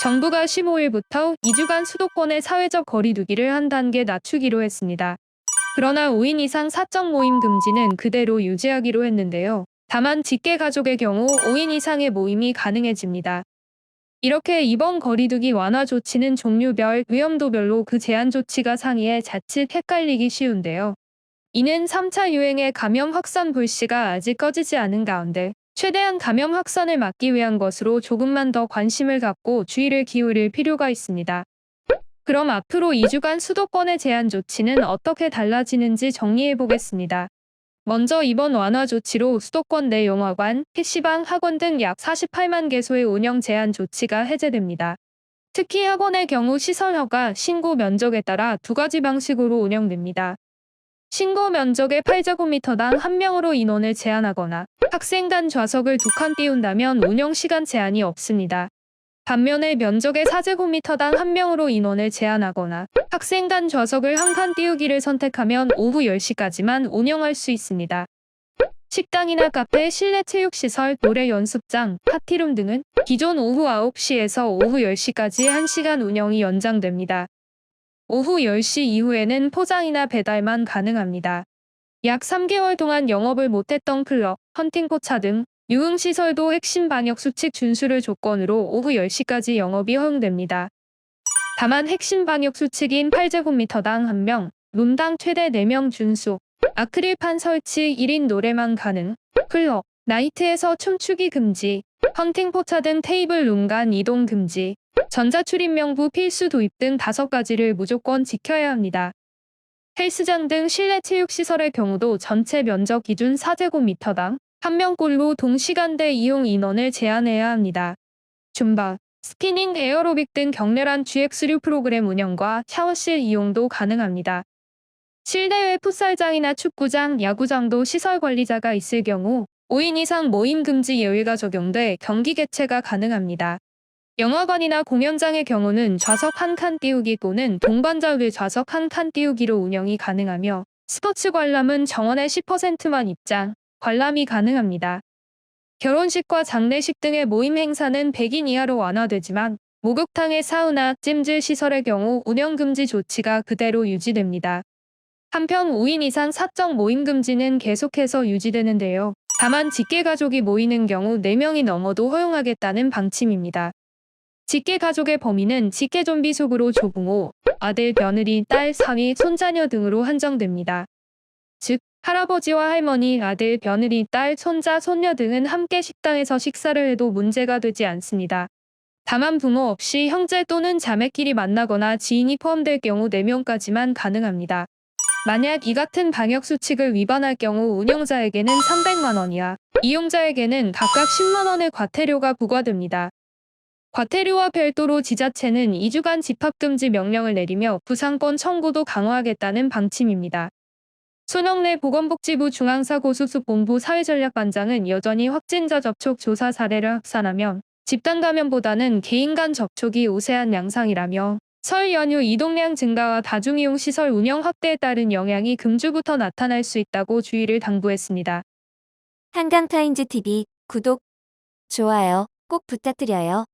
정부가 15일부터 2주간 수도권의 사회적 거리 두기를 한 단계 낮추기로 했습니다. 그러나 5인 이상 사적 모임 금지는 그대로 유지하기로 했는데요. 다만 직계 가족의 경우 5인 이상의 모임이 가능해집니다. 이렇게 이번 거리두기 완화 조치는 종류별, 위험도별로 그 제한 조치가 상이해 자칫 헷갈리기 쉬운데요. 이는 3차 유행의 감염 확산 불씨가 아직 꺼지지 않은 가운데 최대한 감염 확산을 막기 위한 것으로 조금만 더 관심을 갖고 주의를 기울일 필요가 있습니다. 그럼 앞으로 2주간 수도권의 제한 조치는 어떻게 달라지는지 정리해 보겠습니다. 먼저 이번 완화 조치로 수도권 내 영화관, PC방, 학원 등 약 48만 개소의 운영 제한 조치가 해제됩니다. 특히 학원의 경우 시설 허가, 신고 면적에 따라 두 가지 방식으로 운영됩니다. 신고 면적의 8제곱미터당 1명으로 인원을 제한하거나 학생 간 좌석을 2칸 띄운다면 운영 시간 제한이 없습니다. 반면에 면적의 4제곱미터당 1명으로 인원을 제한하거나 학생 간 좌석을 1칸 띄우기를 선택하면 오후 10시까지만 운영할 수 있습니다. 식당이나 카페, 실내 체육시설, 노래 연습장, 파티룸 등은 기존 오후 9시에서 오후 10시까지 1시간 운영이 연장됩니다. 오후 10시 이후에는 포장이나 배달만 가능합니다. 약 3개월 동안 영업을 못했던 클럽, 헌팅포차 등 유흥시설도 핵심 방역수칙 준수를 조건으로 오후 10시까지 영업이 허용됩니다. 다만 핵심 방역수칙인 8제곱미터당 1명, 룸당 최대 4명 준수, 아크릴판 설치 1인 노래만 가능, 클럽, 나이트에서 춤추기 금지, 헌팅포차 등 테이블 룸 간 이동 금지, 전자출입명부 필수 도입 등 5가지를 무조건 지켜야 합니다. 헬스장 등 실내 체육시설의 경우도 전체 면적 기준 4제곱미터당 1명꼴로 동시간대 이용 인원을 제한해야 합니다. 줌바, 스피닝, 에어로빅 등 격렬한 GX류 프로그램 운영과 샤워실 이용도 가능합니다. 실내외 풋살장이나 축구장, 야구장도 시설 관리자가 있을 경우 5인 이상 모임 금지 예외가 적용돼 경기 개최가 가능합니다. 영화관이나 공연장의 경우는 좌석 1칸 띄우기 또는 동반자 외 좌석 1칸 띄우기로 운영이 가능하며 스포츠 관람은 정원의 10%만 입장, 관람이 가능합니다. 결혼식과 장례식 등의 모임 행사는 100인 이하로 완화되지만 목욕탕의 사우나, 찜질 시설의 경우 운영 금지 조치가 그대로 유지됩니다. 한편 5인 이상 사적 모임 금지는 계속해서 유지되는데요. 다만 직계 가족이 모이는 경우 4명이 넘어도 허용하겠다는 방침입니다. 직계 가족의 범위는 직계 좀비 속으로 조부모, 아들, 며느리, 딸, 사위, 손자녀 등으로 한정됩니다. 즉, 할아버지와 할머니, 아들, 며느리, 딸, 손자, 손녀 등은 함께 식당에서 식사를 해도 문제가 되지 않습니다. 다만 부모 없이 형제 또는 자매끼리 만나거나 지인이 포함될 경우 4명까지만 가능합니다. 만약 이 같은 방역수칙을 위반할 경우 운영자에게는 300만 원이야, 이용자에게는 각각 10만 원의 과태료가 부과됩니다. 과태료와 별도로 지자체는 2주간 집합금지 명령을 내리며 부상권 청구도 강화하겠다는 방침입니다. 손영래 보건복지부 중앙사고수습본부 사회전략반장은 여전히 확진자 접촉 조사 사례를 확산하면 집단 감염보다는 개인 간 접촉이 우세한 양상이라며 설 연휴 이동량 증가와 다중이용 시설 운영 확대에 따른 영향이 금주부터 나타날 수 있다고 주의를 당부했습니다. 한강타임즈TV 구독, 좋아요 꼭 부탁드려요.